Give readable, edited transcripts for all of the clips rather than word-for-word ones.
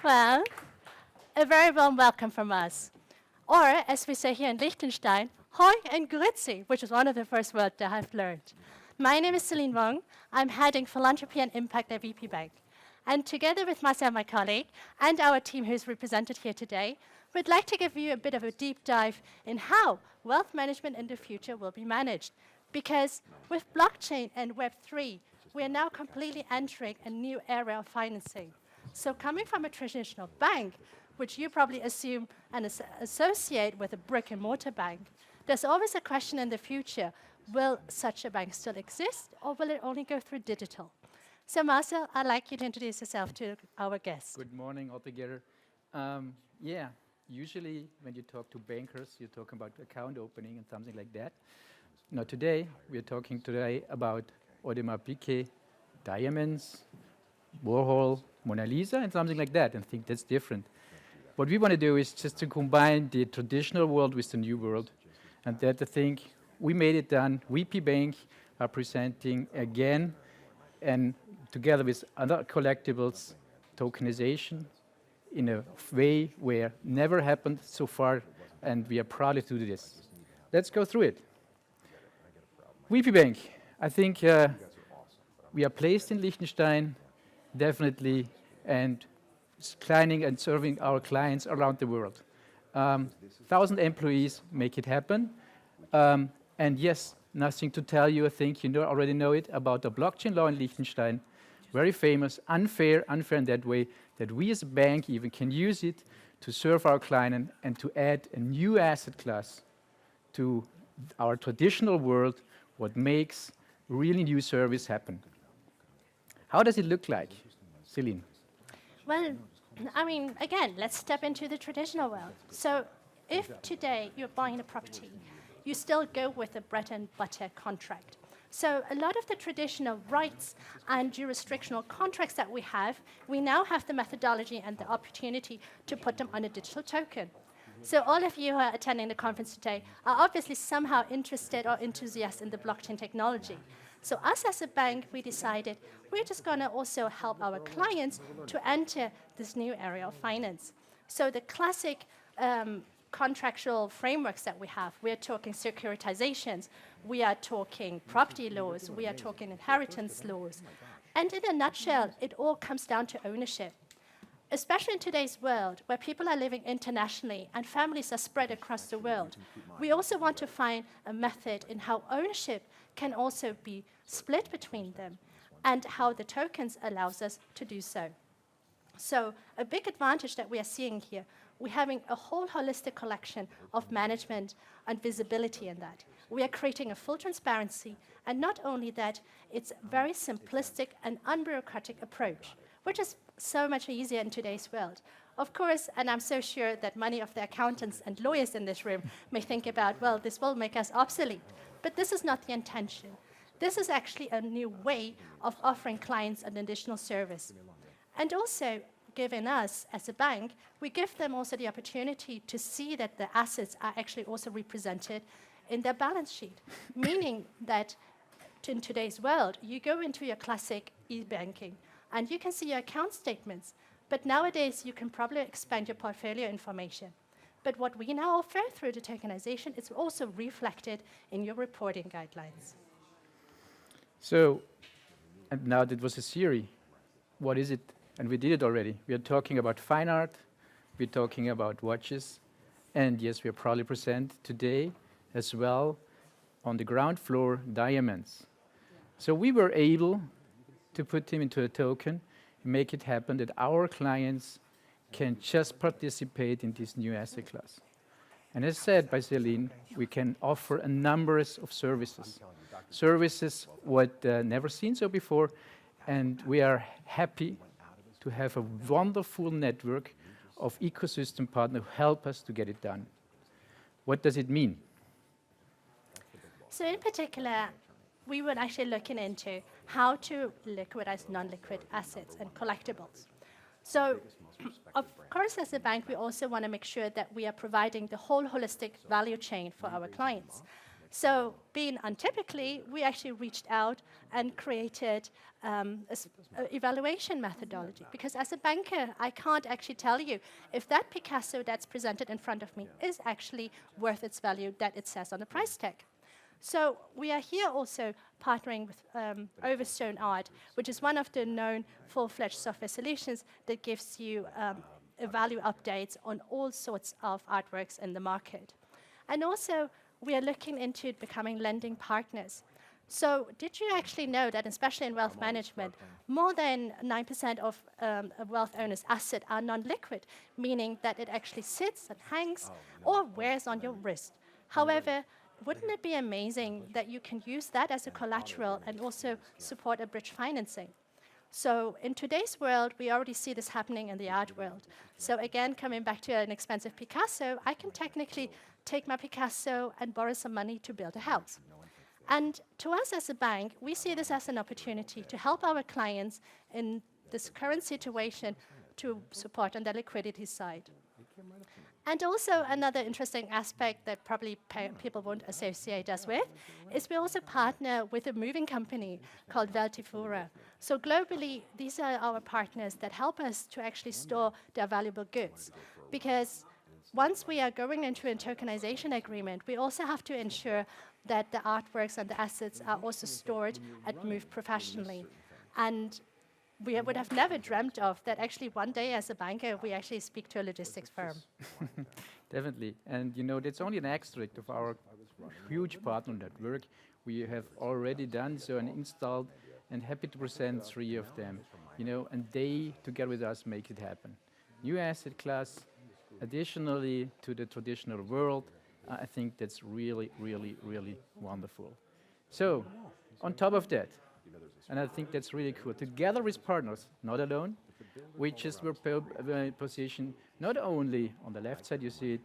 Well, a very warm welcome from us. Or, as we say here in Liechtenstein, hoi and grüezi, which is one of the first words that I've learned. My name is Cèline Wong. I'm heading Philanthropy and Impact at VP Bank. And together with Marcel, my colleague, and our team who's represented here today, we'd like to give you a bit of a deep dive in how wealth management in the future will be managed. Because with blockchain and Web3, we are now completely entering a new era of financing. So coming from a traditional bank, which you probably assume and associate with a brick and mortar bank, there's always a question in the future, will such a bank still exist or will it only go through digital? So Marcel, I'd like you to introduce yourself to our guests. Good morning altogether. Usually when you talk to bankers, you talk about account opening and something like that. Now today, we're talking about Audemars Piguet, diamonds, Warhol, Mona Lisa, and something like that, and I think that's different. What we want to do is just to combine the traditional world with the new world, and that I think we made it done. VP Bank are presenting again, and together with other collectibles, tokenization in a way where never happened so far, and we are proud to do this. Let's go through it. VP Bank, I think we are placed in Liechtenstein, definitely, and climbing and serving our clients around the world. 1,000 employees make it happen. And yes, nothing to tell you, I think you already know it, about the blockchain law in Liechtenstein. Very famous, unfair in that way, that we as a bank even can use it to serve our client and to add a new asset class to our traditional world, what makes really new service happen. How does it look like, Céline? Well, I mean, again, let's step into the traditional world. So if today you're buying a property, you still go with a bread and butter contract. So a lot of the traditional rights and jurisdictional contracts that we now have the methodology and the opportunity to put them on a digital token. So all of you who are attending the conference today are obviously somehow interested or enthusiastic in the blockchain technology. So us as a bank, we decided we're just going to also help our clients to enter this new area of finance. So the classic contractual frameworks that we're talking securitizations, we are talking property laws, we are talking inheritance laws. And in a nutshell, it all comes down to ownership. Especially in today's world, where people are living internationally and families are spread across the world, we also want to find a method in how ownership can also be split between them and how the tokens allows us to do so. So a big advantage that we are seeing here, we're having a whole holistic collection of management and visibility in that. We are creating a full transparency, and not only that, it's a very simplistic and unbureaucratic approach, which is so much easier in today's world. Of course, and I'm so sure that many of the accountants and lawyers in this room may think about, well, this will make us obsolete. But this is not the intention. This is actually a new way of offering clients an additional service. And also, given us as a bank, we give them also the opportunity to see that the assets are actually also represented in their balance sheet, meaning that in today's world, you go into your classic e-banking, and you can see your account statements. But nowadays, you can probably expand your portfolio information. But what we now offer through the tokenization is also reflected in your reporting guidelines. So, and now that was a theory. What is it? And we did it already. We are talking about fine art. We're talking about watches. And yes, we are proudly present today as well on the ground floor, diamonds. So we were able to put them into a token, make it happen that our clients can just participate in this new asset class. And as said by Céline, we can offer a number of services. Services what never seen so before, and we are happy to have a wonderful network of ecosystem partners who help us to get it done. What does it mean? So in particular, we were actually looking into how to liquidize non-liquid assets and collectibles. So, of course, as a bank, we also want to make sure that we are providing the whole holistic value chain for our clients. So being untypically, we actually reached out and created an evaluation methodology. Because as a banker, I can't actually tell you if that Picasso that's presented in front of me is actually worth its value that it says on the price tag. So we are here also partnering with Overstone Art, which is one of the known full-fledged software solutions that gives you value updates on all sorts of artworks in the market. And also, we are looking into becoming lending partners. So did you actually know that, especially in wealth management, more than 9% of a wealth owner's assets are non-liquid, meaning that it actually sits and hangs or wears on your wrist. However, wouldn't it be amazing that you can use that as a collateral and also support a bridge financing? So in today's world, we already see this happening in the art world. So again, coming back to an expensive Picasso, I can technically take my Picasso and borrow some money to build a house. And to us as a bank, we see this as an opportunity to help our clients in this current situation to support on the liquidity side. And also another interesting aspect that probably people won't associate us with is we also partner with a moving company called Vaduzer-Saal. So globally, these are our partners that help us to actually store their valuable goods. Because once we are going into a tokenization agreement, we also have to ensure that the artworks and the assets are also stored and moved professionally. And we would have never dreamt of that actually one day as a banker, we actually speak to a logistics firm. Definitely. And you know, that's only an extract of our huge partner network. We have already done so and installed and happy to present 3 of them. You know, and they, together with us, make it happen. New asset class, additionally to the traditional world, I think that's really, really, really wonderful. So, on top of that, and I think that's really cool, together with partners, not alone, we just were positioned not only on the left side, you see it,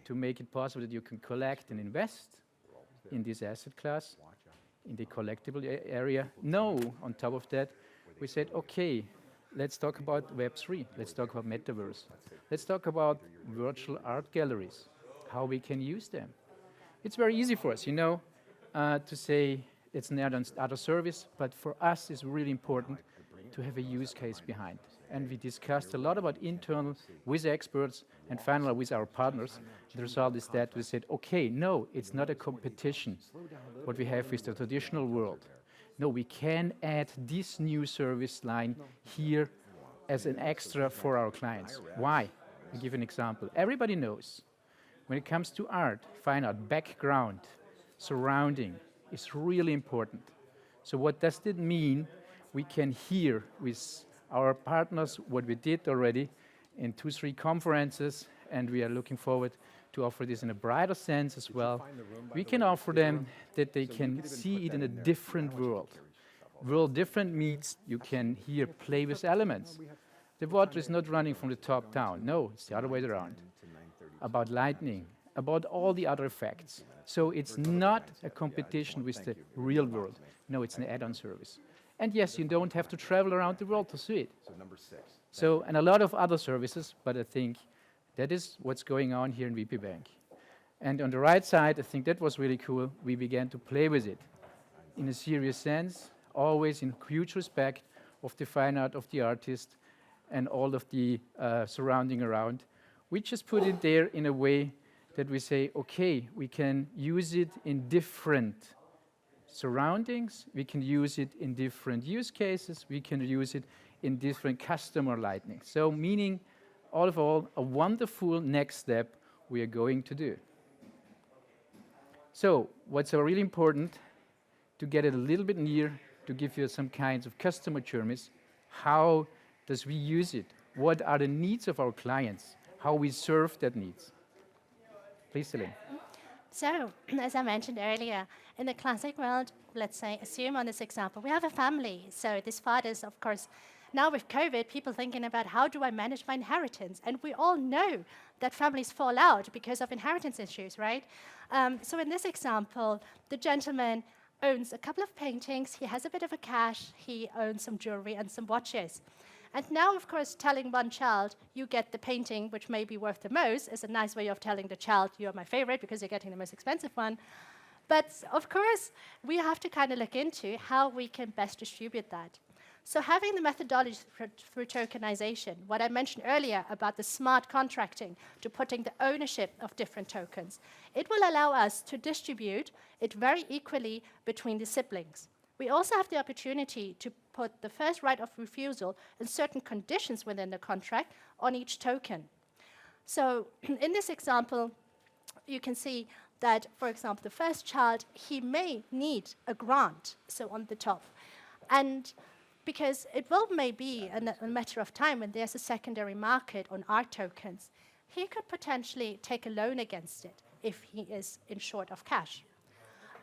to make it possible that you can collect and invest in this asset class, in the collectible area. No, on top of that, we said, okay, let's talk about Web3, let's talk about Metaverse, let's talk about virtual art galleries, how we can use them. It's very easy for us, you know, to say it's another service, but for us it's really important to have a use case behind. And we discussed a lot about internal with experts and finally with our partners. The result is that we said, okay, no, it's not a competition, what we have with the traditional world. No, we can add this new service line here as an extra for our clients. Why? I'll give an example. Everybody knows when it comes to art, fine art, background, surrounding is really important. So what does that mean? We can hear with our partners what we did already in 2-3 conferences, and we are looking forward to offer this in a brighter sense as well. We can offer them that they can see it in a different world. World different means you can here play with elements. The water is not running from the top down. No, it's the other way around. About lightning, about all the other effects. So it's not a competition with the real world. No, it's an add-on service. And yes, you don't have to travel around the world to see it. So, and a lot of other services, but I think that is what's going on here in VP Bank. And on the right side, I think that was really cool. We began to play with it in a serious sense, always in huge respect of the fine art of the artist and all of the surrounding around. We just put it there in a way that we say, okay, we can use it in different surroundings, we can use it in different use cases, we can use it in different customer lightning. So meaning, all of all, a wonderful next step we are going to do. So what's really important to get it a little bit near, to give you some kinds of customer journeys, how does we use it? What are the needs of our clients? How we serve that needs? Please, Cèline. So, as I mentioned earlier, in the classic world, let's say, assume on this example, we have a family. So this father's, of course, now with COVID, people thinking about how do I manage my inheritance? And we all know that families fall out because of inheritance issues, right? So in this example, the gentleman owns a couple of paintings, he has a bit of a cash, he owns some jewelry and some watches. And now, of course, telling one child, you get the painting which may be worth the most, is a nice way of telling the child, you're my favorite because you're getting the most expensive one. But of course, we have to kind of look into how we can best distribute that. So having the methodology through tokenization, what I mentioned earlier about the smart contracting to putting the ownership of different tokens, it will allow us to distribute it very equally between the siblings. We also have the opportunity to put the first right of refusal and certain conditions within the contract on each token. So in this example, you can see that, for example, the first child, he may need a grant, so on the top. And because it will maybe a matter of time when there's a secondary market on our tokens, he could potentially take a loan against it if he is in short of cash.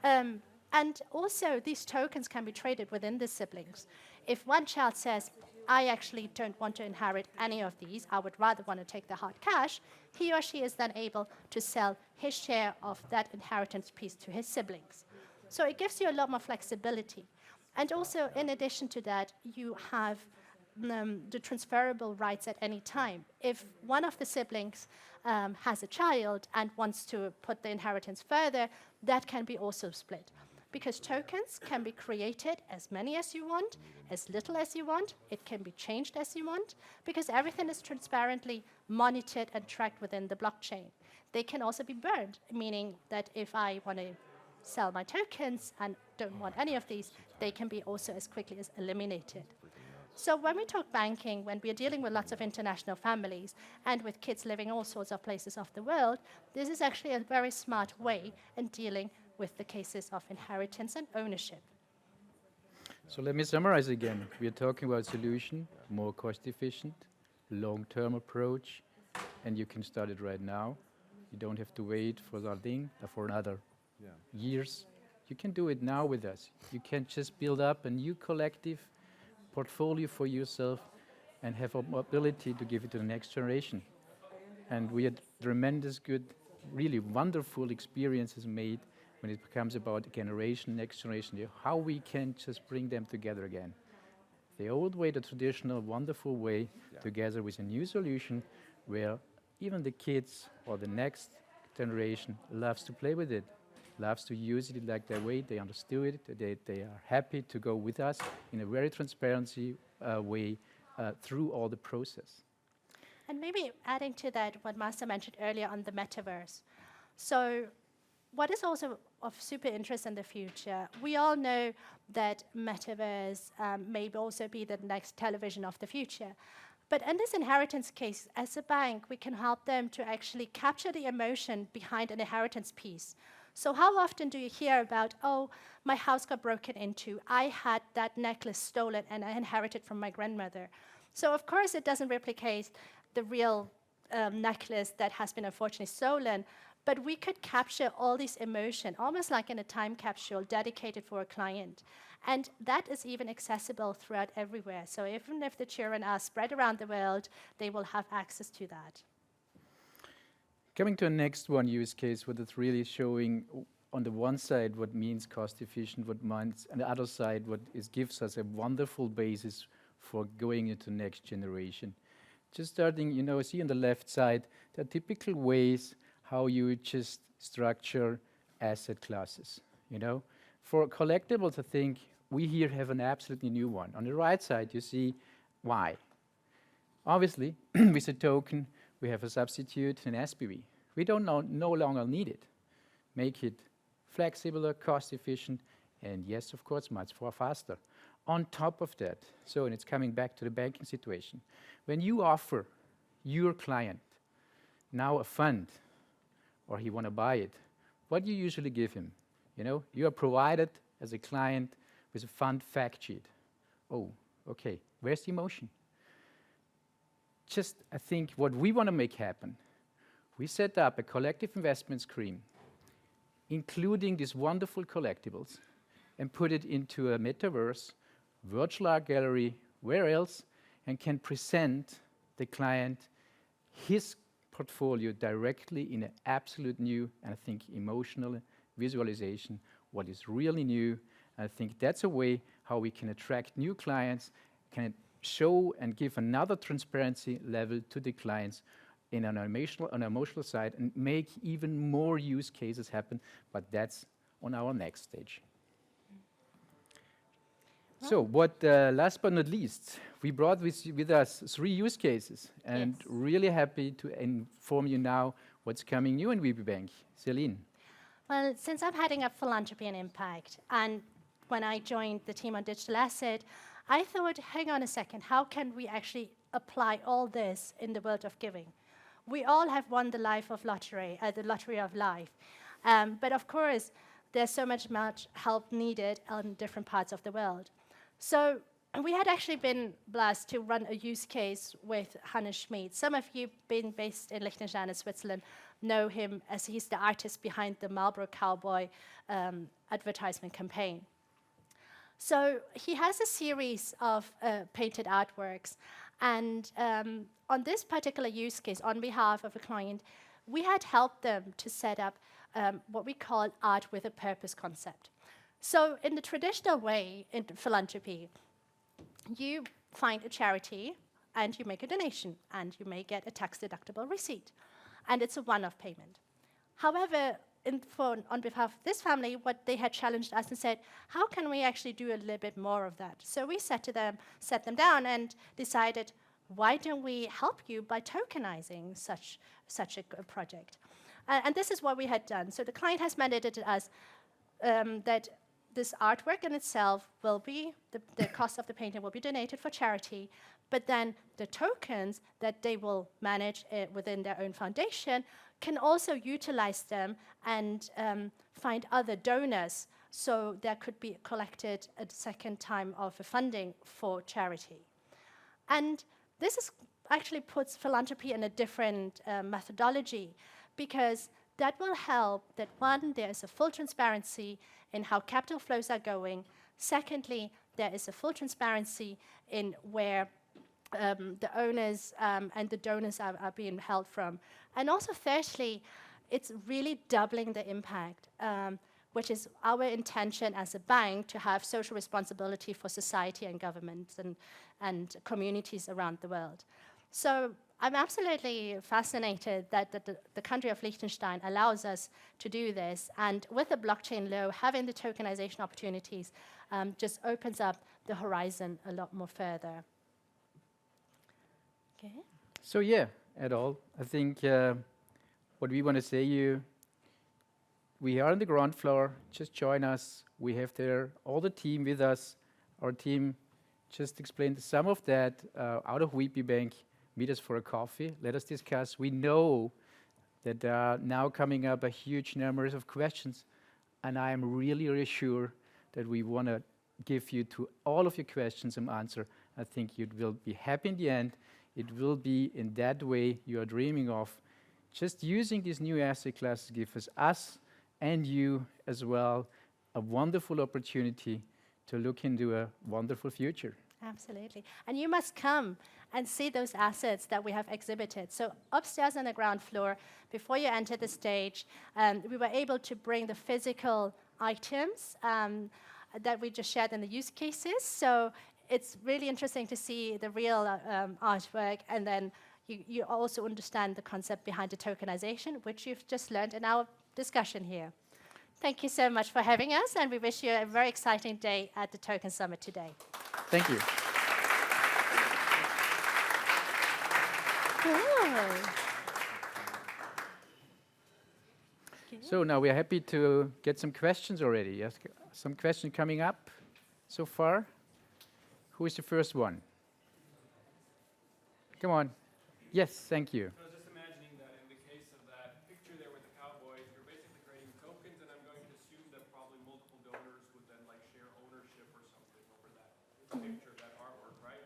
And also, these tokens can be traded within the siblings. If one child says, I actually don't want to inherit any of these, I would rather want to take the hard cash, he or she is then able to sell his share of that inheritance piece to his siblings. So it gives you a lot more flexibility. And also, in addition to that, you have the transferable rights at any time. If one of the siblings has a child and wants to put the inheritance further, that can be also split. Because tokens can be created as many as you want, as little as you want. It can be changed as you want, because everything is transparently monitored and tracked within the blockchain. They can also be burned, meaning that if I want to sell my tokens and don't want any of these, they can be also as quickly as eliminated. So when we talk banking, when we're dealing with lots of international families and with kids living all sorts of places of the world, this is actually a very smart way in dealing with the cases of inheritance and ownership. So let me summarize again. We are talking about solution, more cost efficient, long-term approach, and you can start it right now. You don't have to wait for something for another years. You can do it now with us. You can just build up a new collective portfolio for yourself and have a ability to give it to the next generation. And we had tremendous good, really wonderful experiences made when it becomes about generation, next generation, how we can just bring them together again. The old way, the traditional, wonderful way, together with a new solution where even the kids or the next generation loves to play with it, loves to use it like their way, they understood it, they are happy to go with us in a very transparency way through all the process. And maybe adding to that what Marcel mentioned earlier on the metaverse. So what is also of super interest in the future, we all know that metaverse may also be the next television of the future. But in this inheritance case, as a bank, we can help them to actually capture the emotion behind an inheritance piece. So how often do you hear about, oh, my house got broken into, I had that necklace stolen and I inherited from my grandmother. So of course it doesn't replicate the real necklace that has been unfortunately stolen, but we could capture all this emotion, almost like in a time capsule dedicated for a client. And that is even accessible throughout everywhere. So even if the children are spread around the world, they will have access to that. Coming to a next one use case, what it's really showing on the one side what means cost efficient, what means on the other side what gives us a wonderful basis for going into next generation. Just starting, see on the left side, there are typical ways how you just structure asset classes. For collectibles, I think we here have an absolutely new one. On the right side, you see why. Obviously, with a token, we have a substitute, an SPV. We don't no longer need it. Make it flexible, cost efficient, and yes, of course, much more faster. On top of that, and it's coming back to the banking situation, when you offer your client now a fund, or he want to buy it, what do you usually give him? You are provided as a client with a fund fact sheet. Oh, okay, where's the emotion? I think what we want to make happen, we set up a collective investment scheme, including these wonderful collectibles, and put it into a metaverse, virtual art gallery, where else, and can present the client his portfolio directly in an absolute new, and I think emotional visualization, what is really new. I think that's a way how we can attract new clients, can show and give another transparency level to the clients on an emotional side and make even more use cases happen. But that's on our next stage. So what, last but not least, we brought with us 3 use cases, and Yes. really happy to inform you now what's coming new in VP Bank. Céline. Well, since I'm heading up Philanthropy and Impact, and when I joined the team on digital asset, I thought, hang on a second, how can we actually apply all this in the world of giving? We all have won the the lottery of life. But of course, there's so much help needed in different parts of the world. So we had actually been blessed to run a use case with Hannes Schmid. Some of you being based in Liechtenstein, Switzerland, know him as he's the artist behind the Marlboro Cowboy advertisement campaign. So he has a series of painted artworks, and on this particular use case, on behalf of a client, we had helped them to set up what we call art with a purpose concept. So in the traditional way in philanthropy, you find a charity and you make a donation, and you may get a tax-deductible receipt, and it's a one-off payment. However, on behalf of this family, what they had challenged us and said, how can we actually do a little bit more of that? So we set them down and decided, why don't we help you by tokenizing such a project? And this is what we had done. So the client has mandated us that this artwork in itself will be, the cost of the painting will be donated for charity, but then the tokens that they will manage within their own foundation can also utilize them and find other donors, so there could be collected a second time of funding for charity. And this actually puts philanthropy in a different methodology, because that will help that, one, there is a full transparency in how capital flows are going. Secondly, there is a full transparency in where the owners and the donors are being held from. And also, thirdly, it's really doubling the impact, which is our intention as a bank, to have social responsibility for society and governments and communities around the world. So I'm absolutely fascinated that the country of Liechtenstein allows us to do this. And with the blockchain law, having the tokenization opportunities just opens up the horizon a lot more further. Okay. So yeah, at all, I think what we want to say you, we are on the ground floor, just join us. We have there all the team with us. Our team just explained some of that out of VP Bank. Meet us for a coffee, let us discuss. We know that there are now coming up a huge number of questions, and I am really, really sure that we want to give you to all of your questions an answer. I think you will be happy in the end. It will be in that way you are dreaming of. Just using these new asset classes gives us and you as well a wonderful opportunity to look into a wonderful future. Absolutely. And you must come and see those assets that we have exhibited. So upstairs on the ground floor, before you enter the stage, we were able to bring the physical items that we just shared in the use cases. So it's really interesting to see the real artwork, and then you also understand the concept behind the tokenization, which you've just learned in our discussion here. Thank you so much for having us, and we wish you a very exciting day at the Token Summit today. Thank you. So now we are happy to get some questions already. Yes, some questions coming up so far. Who is the first one? Come on. Yes, thank you. I was just imagining that in the case of that picture there with the cowboys, you're basically creating tokens, and I'm going to assume that probably multiple donors would then like share ownership or something over that picture, that artwork, right?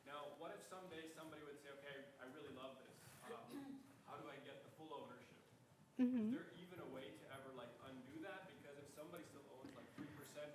Now, what if someday somebody would say, okay, I really love this. How do I get the full ownership? Is there even a way to ever like undo that? Because if somebody still owns like 3%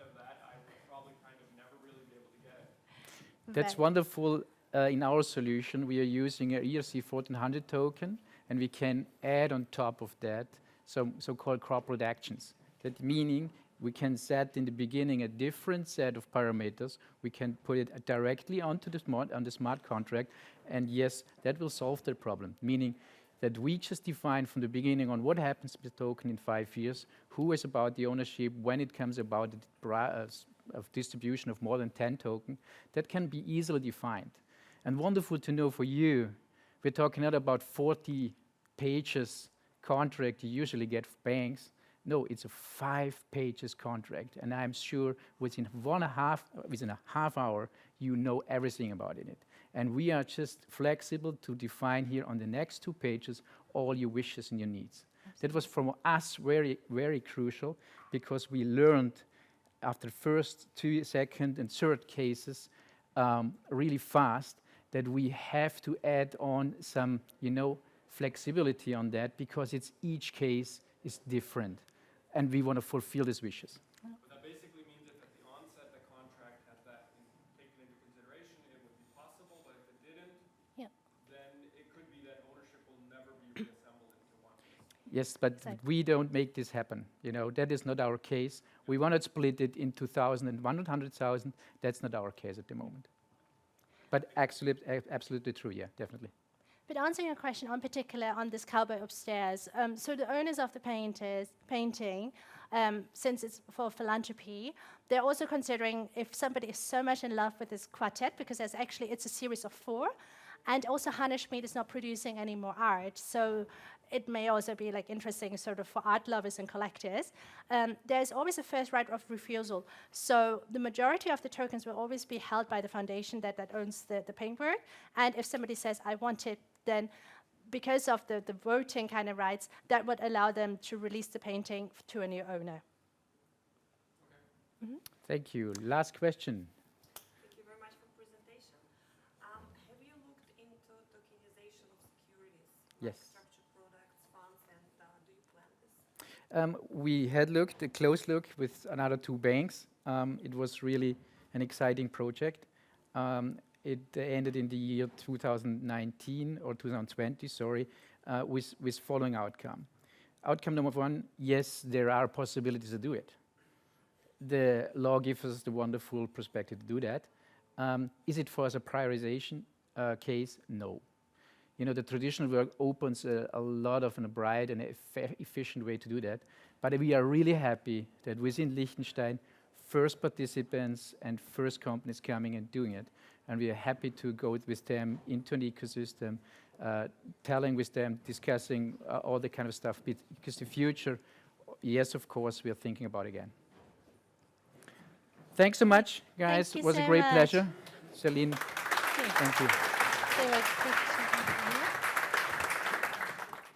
of that, I would probably kind of never really be able to get it. That's wonderful. In our solution, we are using a ERC 1400 token, and we can add on top of that some so-called corporate actions. That meaning we can set in the beginning a different set of parameters. We can put it directly onto the smart contract, and yes, that will solve the problem. Meaning that we just define from the beginning on what happens with the token in 5 years, who is about the ownership, when it comes about the of distribution of more than 10 tokens, that can be easily defined. And wonderful to know for you, we're talking not about 40 pages contract you usually get for banks. No, it's a 5 pages contract, and I'm sure within a half hour, you know everything about it. And we are just flexible to define here on the next 2 pages all your wishes and your needs. That was from us very, very crucial, because we learned after first, 2, second, and third cases really fast that we have to add on some, flexibility on that, because it's each case is different, and we want to fulfill these wishes. But that basically means if at the onset the contract had that taken into consideration, it would be possible, but if it didn't, then it could be that ownership will never be reassembled into one. Yes, but we don't make this happen. That is not our case. We want to split it into 1,000 and 100,000. That's not our case at the moment. But absolutely true, yeah, definitely. But answering your question on particular on this cowboy upstairs, so the owners of the painting, since it's for philanthropy, they're also considering if somebody is so much in love with this quartet, because it's a series of 4, and also Hammerschmidt is not producing any more art, so it may also be interesting sort of for art lovers and collectors. There's always a first right of refusal. So the majority of the tokens will always be held by the foundation that owns the paintwork. And if somebody says, I want it, then because of the voting kind of rights, that would allow them to release the painting to a new owner. Okay. Thank you. Last question. Thank you very much for the presentation. Have you looked into tokenization of securities? Yes. Structured products, funds, and do you plan this? We had looked a close look with another 2 banks. It was really an exciting project. It ended in the year 2019 or 2020, sorry, with following outcome. Outcome number 1, yes, there are possibilities to do it. The law gives us the wonderful perspective to do that. Is it for us a prioritization case? No. The traditional work opens a lot of a bright and efficient way to do that. But we are really happy that within Liechtenstein, first participants and first companies coming and doing it. And we are happy to go with them into an ecosystem, telling with them, discussing all the kind of stuff. Because the future, yes, of course, we are thinking about again. Thanks so much, guys. Thank you It was so a great much. pleasure. Cèline, Thank thank you. you.